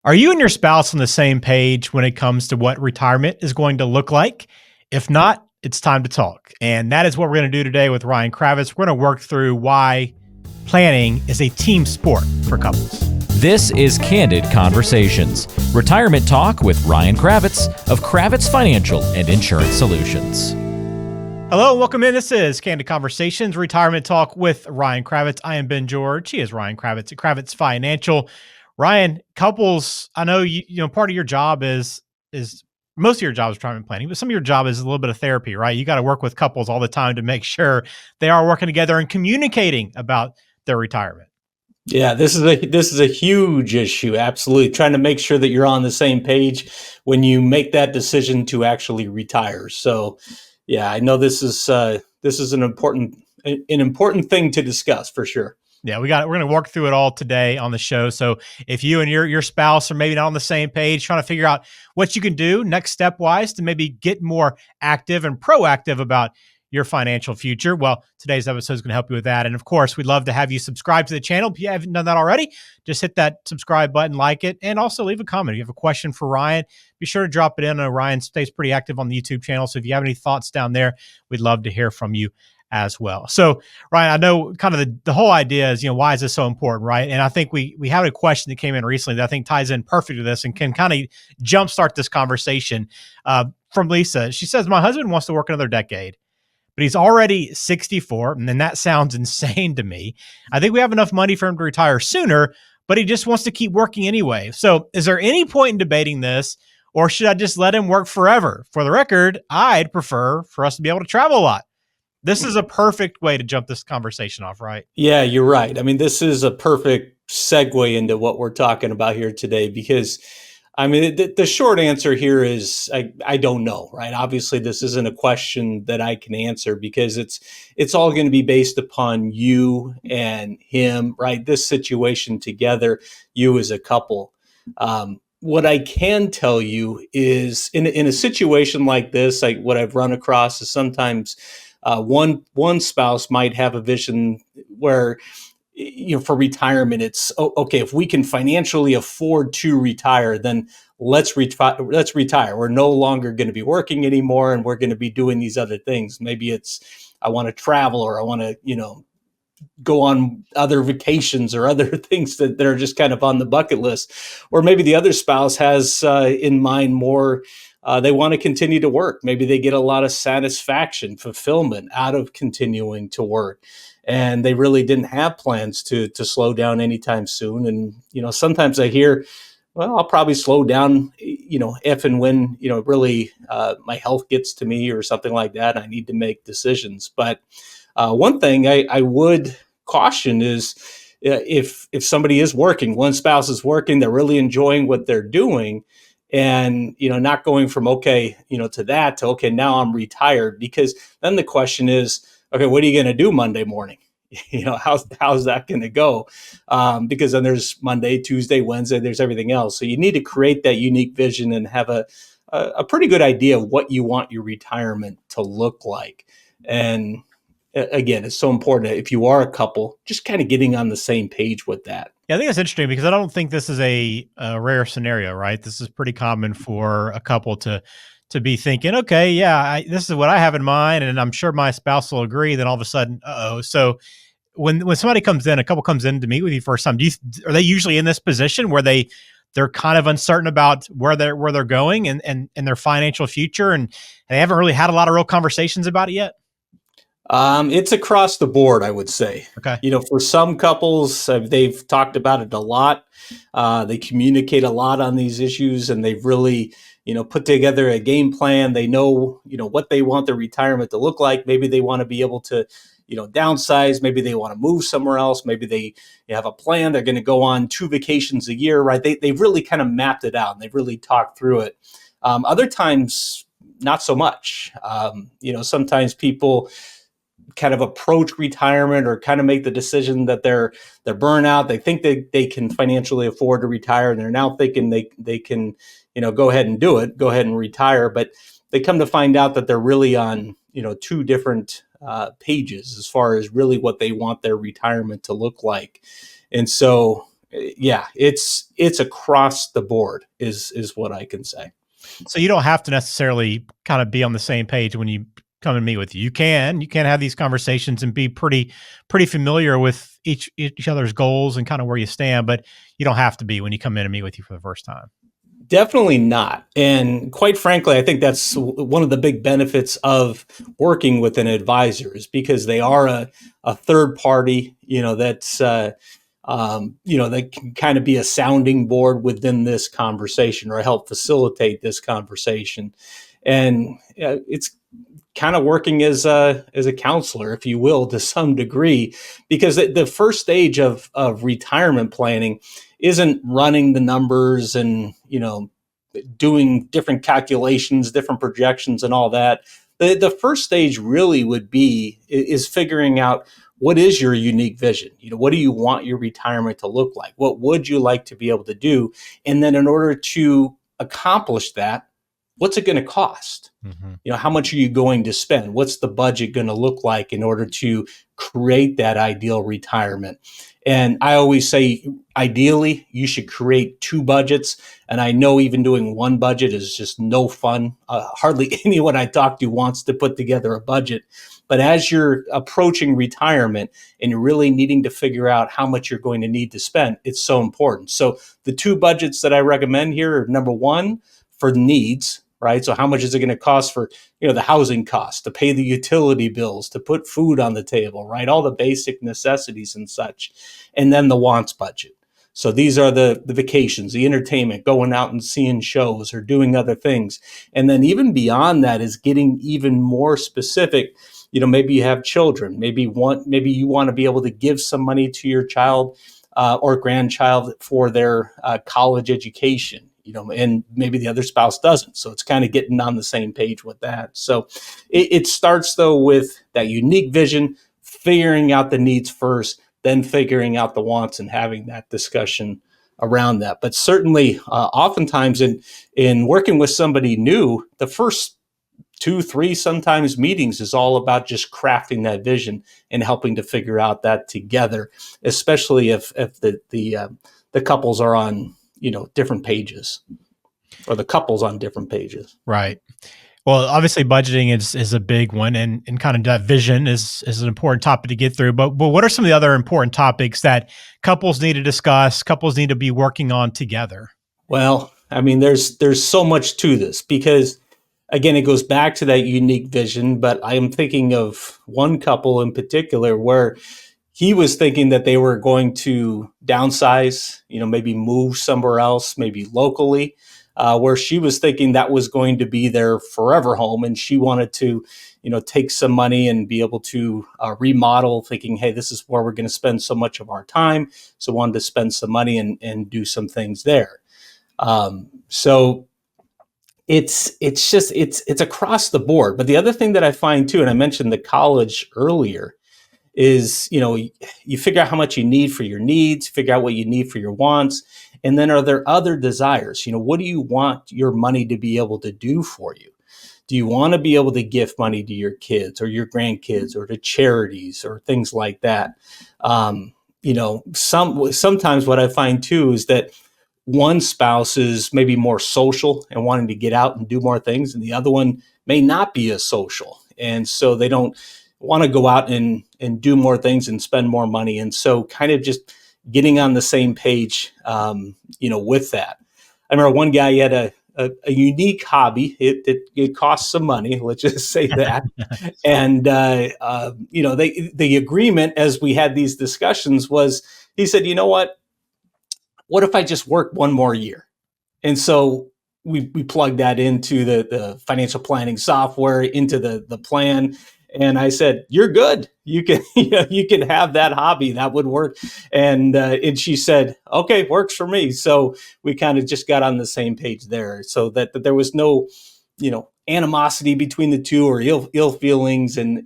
Are you and your spouse on the same page when it comes to what retirement is going to look like? If not, it's time to talk. And that is what we're going to do today with Ryan Kravitz. We're going to work through why planning is a team sport for couples. This is Candid Conversations, retirement talk with Ryan Kravitz of Kravitz Financial and Insurance Solutions. Hello, welcome in. This is Candid Conversations, retirement talk with Ryan Kravitz. I am Ben George. He is Ryan Kravitz at Kravitz Financial. Ryan, couples, I know part of your job is most of your job is retirement planning, but some of your job is a little bit of therapy, right? You got to work with couples all the time to make sure they are working together and communicating about their retirement. Yeah, this is a huge issue. Absolutely. Trying to make sure that you're on the same page when you make that decision to actually retire. So, yeah, I know this is an important thing to discuss for sure. Yeah, we're going to work through it all today on the show. So if you and your spouse are maybe not on the same page, trying to figure out what you can do next step wise to maybe get more active and proactive about your financial future, well, today's episode is going to help you with that. And of course, we'd love to have you subscribe to the channel. If you haven't done that already, just hit that subscribe button, like it, and also leave a comment. If you have a question for Ryan, be sure to drop it in. Ryan stays pretty active on the YouTube channel. So if you have any thoughts down there, we'd love to hear from you as well. So, Ryan, I know kind of the whole idea is, why is this so important, right? And I think we have a question that came in recently that I think ties in perfect to this and can kind of jumpstart this conversation from Lisa. She says, my husband wants to work another decade, but he's already 64, and then that sounds insane to me. I think we have enough money for him to retire sooner, but he just wants to keep working anyway. So is there any point in debating this, or should I just let him work forever? For the record, I'd prefer for us to be able to travel a lot. This is a perfect way to jump this conversation off, right? Yeah, you're right. I mean, this is a perfect segue into what we're talking about here today, because I mean, the short answer here is I don't know, right? Obviously, this isn't a question that I can answer because it's all going to be based upon you and him, right? This situation together, you as a couple. What I can tell you is in a situation like this, like what I've run across is sometimes one spouse might have a vision where, for retirement, it's okay. If we can financially afford to retire, then let's retire. We're no longer going to be working anymore, and we're going to be doing these other things. Maybe it's I want to travel, or I want to, go on other vacations or other things that are just kind of on the bucket list. Or maybe the other spouse has in mind more. They want to continue to work. Maybe they get a lot of satisfaction, fulfillment out of continuing to work. And they really didn't have plans to slow down anytime soon. And, sometimes I hear, well, I'll probably slow down, if and when, really my health gets to me or something like that. I need to make decisions. But one thing I would caution is if somebody is working, one spouse is working, they're really enjoying what they're doing, and not going from to that to okay, now I'm retired, because then the question is, okay, what are you going to do Monday morning? How's that going to go? Because then there's Monday, Tuesday, Wednesday, there's everything else. So you need to create that unique vision and have a pretty good idea of what you want your retirement to look like. And again, it's so important if you are a couple, just kind of getting on the same page with that. Yeah, I think that's interesting because I don't think this is a rare scenario, right? This is pretty common for a couple to be thinking, okay, yeah, this is what I have in mind, and I'm sure my spouse will agree. Then all of a sudden, So when somebody comes in, a couple comes in to meet with you first time, are they usually in this position where they're kind of uncertain about where they're going and their financial future, and they haven't really had a lot of real conversations about it yet? It's across the board, I would say. Okay. For some couples, they've talked about it a lot. They communicate a lot on these issues, and they've really, put together a game plan. They know, what they want their retirement to look like. Maybe they want to be able to, downsize. Maybe they want to move somewhere else. Maybe they have a plan. They're going to go on 2 vacations a year, right? They've really kind of mapped it out, and they've really talked through it. Other times, not so much. Sometimes people kind of approach retirement or kind of make the decision that they're burnout. They think that they can financially afford to retire, and they're now thinking they can, go ahead and do it, go ahead and retire. But they come to find out that they're really on, 2 different pages as far as really what they want their retirement to look like. And so yeah, it's across the board is what I can say. So you don't have to necessarily kind of be on the same page when you come and meet with you. You can have these conversations and be pretty familiar with each other's goals and kind of where you stand, but you don't have to be when you come in and meet with you for the first time. Definitely not. And quite frankly, I think that's one of the big benefits of working with an advisor is because they are a third party, that's, that can kind of be a sounding board within this conversation or help facilitate this conversation. And it's kind of working as a counselor, if you will, to some degree, because the first stage of retirement planning isn't running the numbers and doing different calculations, different projections, and all that. The first stage really would be is figuring out what is your unique vision. What do you want your retirement to look like? What would you like to be able to do? And then in order to accomplish that, what's it going to cost? Mm-hmm. How much are you going to spend? What's the budget going to look like in order to create that ideal retirement? And I always say, ideally, you should create two budgets. And I know even doing one budget is just no fun. Hardly anyone I talk to wants to put together a budget. But as you're approaching retirement and you're really needing to figure out how much you're going to need to spend, it's so important. So the two budgets that I recommend here are, number one, for needs, right? So how much is it going to cost for, the housing costs, to pay the utility bills, to put food on the table, right? All the basic necessities and such. And then the wants budget. So these are the vacations, the entertainment, going out and seeing shows or doing other things. And then even beyond that is getting even more specific. Maybe you have children, maybe you want to be able to give some money to your child or grandchild for their college education. And maybe the other spouse doesn't. So it's kind of getting on the same page with that. So it starts, though, with that unique vision, figuring out the needs first, then figuring out the wants and having that discussion around that. But certainly, oftentimes in working with somebody new, the first 2, 3, sometimes meetings is all about just crafting that vision and helping to figure out that together, especially if the couples are on different pages, or the couples on different pages. Right. Well, obviously budgeting is a big one, and kind of that vision is an important topic to get through. But what are some of the other important topics that couples need to discuss, couples need to be working on together? Well, I mean, there's so much to this because, again, it goes back to that unique vision, but I am thinking of one couple in particular where he was thinking that they were going to downsize, maybe move somewhere else, maybe locally, where she was thinking that was going to be their forever home. And she wanted to, take some money and be able to remodel, thinking, hey, this is where we're going to spend so much of our time. So wanted to spend some money and do some things there. So it's across the board. But the other thing that I find too, and I mentioned the college earlier, is, you figure out how much you need for your needs, figure out what you need for your wants. And then are there other desires? What do you want your money to be able to do for you? Do you want to be able to give money to your kids or your grandkids or to charities or things like that? Sometimes what I find too is that one spouse is maybe more social and wanting to get out and do more things, and the other one may not be as social. And so they don't want to go out and do more things and spend more money. And so kind of just getting on the same page, with that. I remember one guy, he had a unique hobby. It cost some money, let's just say that. And, the agreement as we had these discussions was, he said, what if I just work one more year? And so we plugged that into the financial planning software, into the plan. And I said, "You're good. You can you can have that hobby. That would work." And she said, "Okay, works for me." So we kind of just got on the same page there, so that there was no animosity between the two or ill feelings, and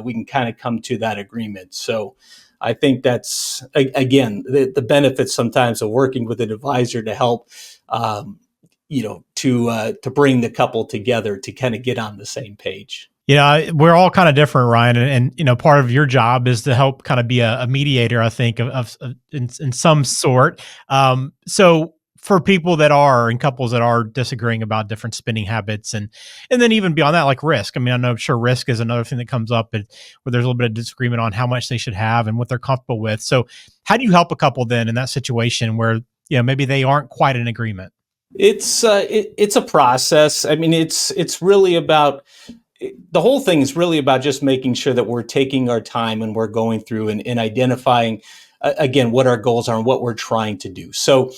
we can kind of come to that agreement. So I think that's, again, the benefits sometimes of working with an advisor to help, to bring the couple together to kind of get on the same page. We're all kind of different, Ryan, and part of your job is to help kind of be a mediator, I think, in some sort. So for people that are and couples that are disagreeing about different spending habits, and then even beyond that, like risk. I mean, I know, I'm sure risk is another thing that comes up, where there's a little bit of disagreement on how much they should have and what they're comfortable with. So how do you help a couple then in that situation where maybe they aren't quite in agreement? It's a process. I mean, it's really about the whole thing is really about just making sure that we're taking our time and we're going through and identifying again what our goals are and what we're trying to do. So,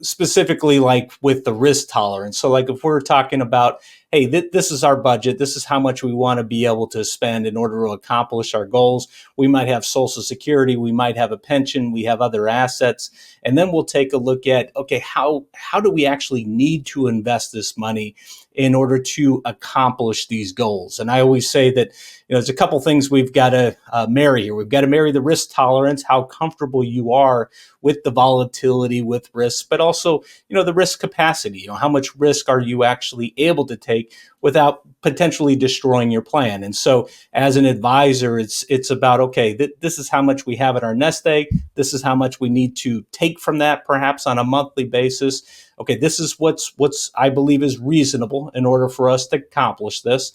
specifically like with the risk tolerance. So, like if we're talking about, hey, this is our budget, this is how much we want to be able to spend in order to accomplish our goals. We might have Social Security, we might have a pension, we have other assets, and then we'll take a look at, okay, how do we actually need to invest this money in order to accomplish these goals? And I always say that there's a couple things we've got to marry here. We've got to marry the risk tolerance, how comfortable you are with the volatility, with risk, but also the risk capacity. How much risk are you actually able to take without potentially destroying your plan? And so, as an advisor, it's about, okay, this is how much we have at our nest egg. This is how much we need to take from that, perhaps on a monthly basis. Okay, this is what's I believe is reasonable in order for us to accomplish this,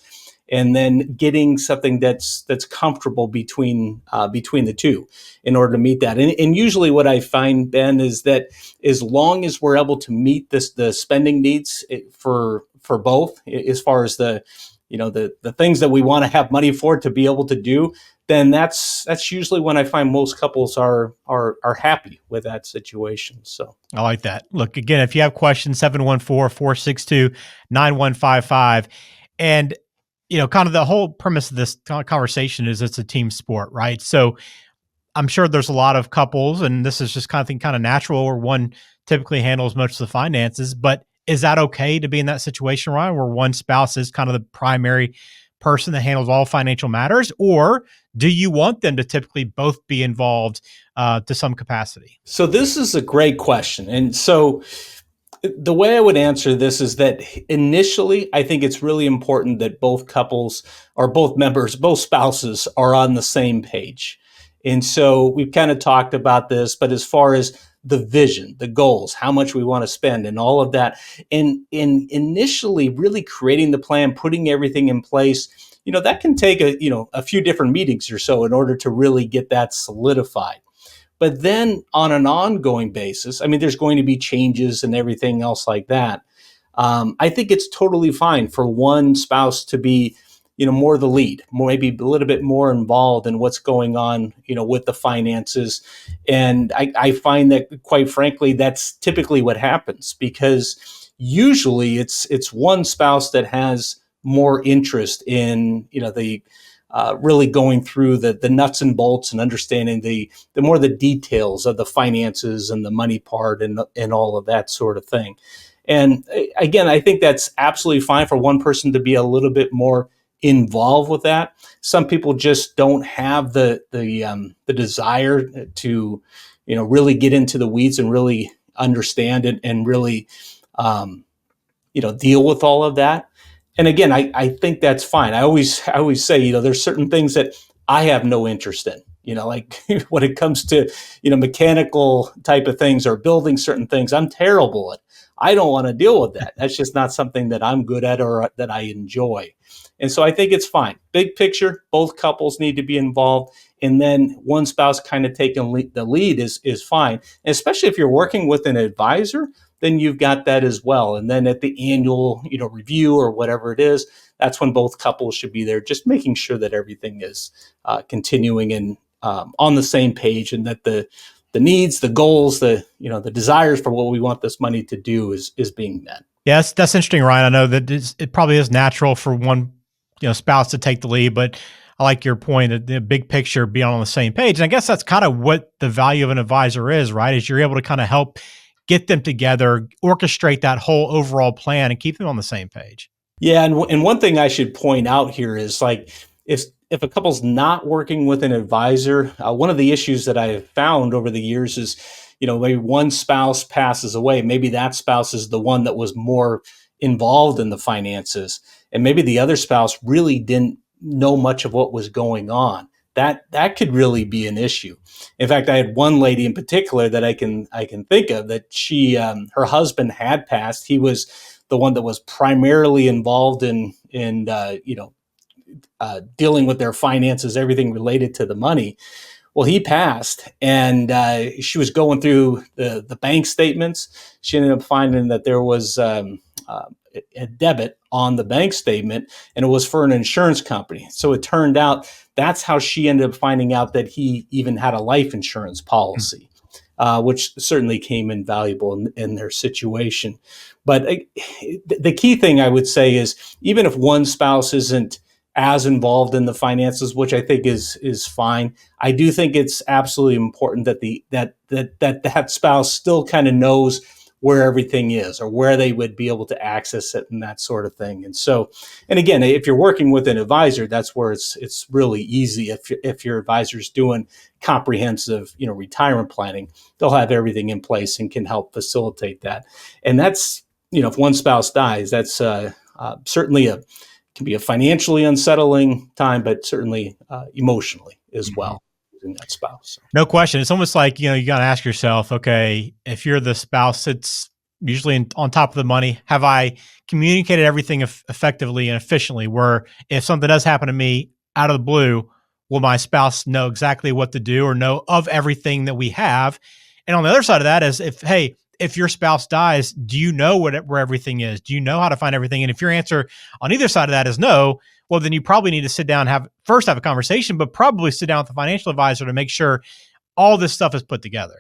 and then getting something that's comfortable between the two in order to meet that. And usually, what I find, Ben, is that as long as we're able to meet the spending needs for both, as far as the things that we want to have money for to be able to do, then that's usually when I find most couples are happy with that situation. So I like that. Look, again, if you have questions, 714-462-9155. And, kind of the whole premise of this conversation is it's a team sport, right? So I'm sure there's a lot of couples, and this is just kind of natural, where one typically handles most of the finances. But is that okay to be in that situation, Ryan, where one spouse is kind of the primary person that handles all financial matters? Or do you want them to typically both be involved to some capacity? So this is a great question. And so the way I would answer this is that initially, I think it's really important that both couples or both members, both spouses are on the same page. And so we've kind of talked about this, but as far as the vision, the goals, how much we want to spend and all of that, and in initially really creating the plan, putting everything in place, that can take a few different meetings or so in order to really get that solidified. But then on an ongoing basis, I mean, there's going to be changes and everything else like that. I think it's totally fine for one spouse to be, more the lead, maybe a little bit more involved in what's going on, with the finances. And I find that, quite frankly, that's typically what happens, because usually it's one spouse that has more interest in, the really going through the nuts and bolts and understanding the more the details of the finances and the money part and all of that sort of thing. And again, I think that's absolutely fine for one person to be a little bit more involved with that. Some people just don't have the desire to really get into the weeds and really understand it and really deal with all of that. And again, I think that's fine. I always say, there's certain things that I have no interest in, like when it comes to, mechanical type of things or building certain things, I'm terrible at. I don't want to deal with that. That's just not something that I'm good at or that I enjoy. And so I think it's fine. Big picture, both couples need to be involved. And then one spouse kind of taking the lead is fine. And especially if you're working with an advisor, then you've got that as well. And then at the annual, review or whatever it is, that's when both couples should be there, just making sure that everything is continuing and on the same page, and that the needs, the goals, the desires for what we want this money to do is being met. Yes, that's interesting, Ryan. I know that it probably is natural for one spouse to take the lead, but I like your point that the big picture, being on the same page. And I guess that's kind of what the value of an advisor is, right? Is you're able to kind of help get them together, orchestrate that whole overall plan, and keep them on the same page. Yeah, and one thing I should point out here is, like, if a couple's not working with an advisor, one of the issues that I have found over the years is, maybe one spouse passes away. Maybe that spouse is the one that was more involved in the finances. and maybe the other spouse really didn't know much of what was going on, that could really be an issue. In fact, I had one lady in particular that I can think of that her husband had passed. He was the one that was primarily involved in dealing with their finances, everything related to the money. Well, he passed, and she was going through the bank statements. She ended up finding that there was a debit on the bank statement, and it was for an insurance company. So it turned out that's how she ended up finding out that he even had a life insurance policy, which certainly came in valuable in their situation. But the key thing I would say is, even if one spouse isn't as involved in the finances, which I think is fine, I do think it's absolutely important that that spouse still kind of knows where everything is, or where they would be able to access it, and that sort of thing. And again, if you're working with an advisor, that's where it's really easy. If your advisor's doing comprehensive, retirement planning, they'll have everything in place and can help facilitate that. And that's, if one spouse dies, that's certainly can be a financially unsettling time, but certainly emotionally as well. That spouse. No question. It's almost like, you got to ask yourself, okay, if you're the spouse that's usually on top of the money, have I communicated everything effectively and efficiently, where if something does happen to me out of the blue, will my spouse know exactly what to do, or know of everything that we have? And on the other side of that is, if your spouse dies, do you know where everything is? Do you know how to find everything? And if your answer on either side of that is no, well, then you probably need to sit down and have a conversation, but probably sit down with the financial advisor to make sure all this stuff is put together.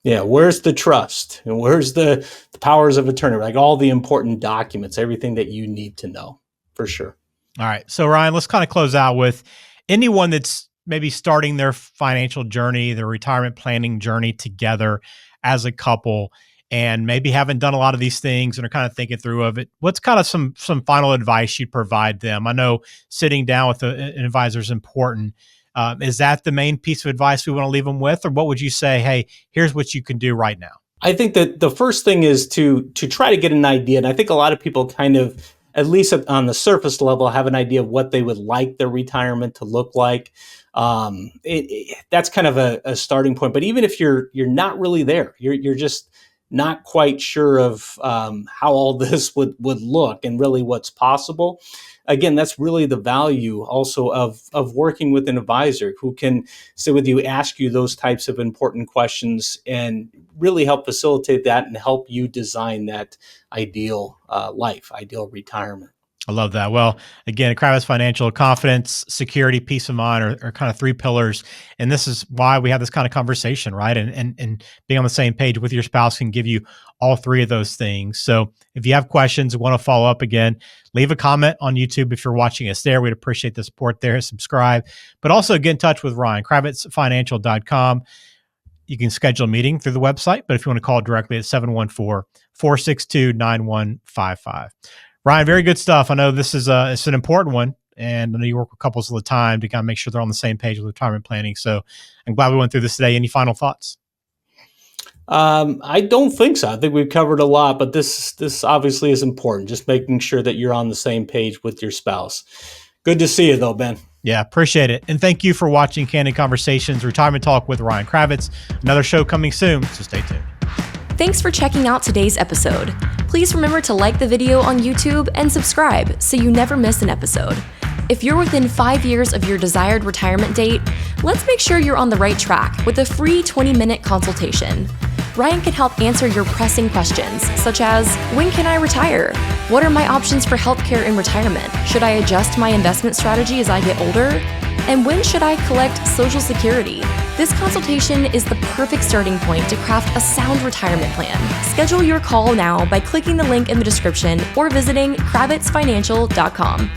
Yeah, where's the trust? And where's the powers of attorney? Like all the important documents, everything that you need to know, for sure. All right. So Ryan, let's kind of close out with anyone that's maybe starting their financial journey, their retirement planning journey together as a couple, and maybe haven't done a lot of these things and are kind of thinking through of it. What's kind of some final advice you'd provide them? I know sitting down with an advisor is important. Is that the main piece of advice we want to leave them with? Or what would you say, hey, here's what you can do right now? I think that the first thing is to try to get an idea. And I think a lot of people kind of, at least on the surface level, have an idea of what they would like their retirement to look like. That's kind of a starting point. But even if you're not really there, you're just not quite sure of how all this would look and really what's possible. Again, that's really the value also of working with an advisor who can sit with you, ask you those types of important questions, and really help facilitate that and help you design that ideal life, ideal retirement. I love that. Well, again, at Kravitz Financial, confidence, security, peace of mind are kind of three pillars. And this is why we have this kind of conversation, right? And being on the same page with your spouse can give you all three of those things. So if you have questions, want to follow up again, leave a comment on YouTube if you're watching us there. We'd appreciate the support there. Subscribe, but also get in touch with Ryan, kravitzfinancial.com. You can schedule a meeting through the website, but if you want to call directly at 714-462-9155. Ryan, very good stuff. I know this is it's an important one, and I know you work with couples all the time to kind of make sure they're on the same page with retirement planning. So I'm glad we went through this today. Any final thoughts? I don't think so. I think we've covered a lot, but this obviously is important. Just making sure that you're on the same page with your spouse. Good to see you, though, Ben. Yeah, appreciate it. And thank you for watching Candid Conversations, Retirement Talk with Ryan Kravitz. Another show coming soon, so stay tuned. Thanks for checking out today's episode. Please remember to like the video on YouTube and subscribe so you never miss an episode. If you're within 5 years of your desired retirement date, let's make sure you're on the right track with a free 20-minute consultation. Ryan can help answer your pressing questions, such as, when can I retire? What are my options for healthcare in retirement? Should I adjust my investment strategy as I get older? And when should I collect Social Security? This consultation is the perfect starting point to craft a sound retirement plan. Schedule your call now by clicking the link in the description or visiting kravitzfinancial.com.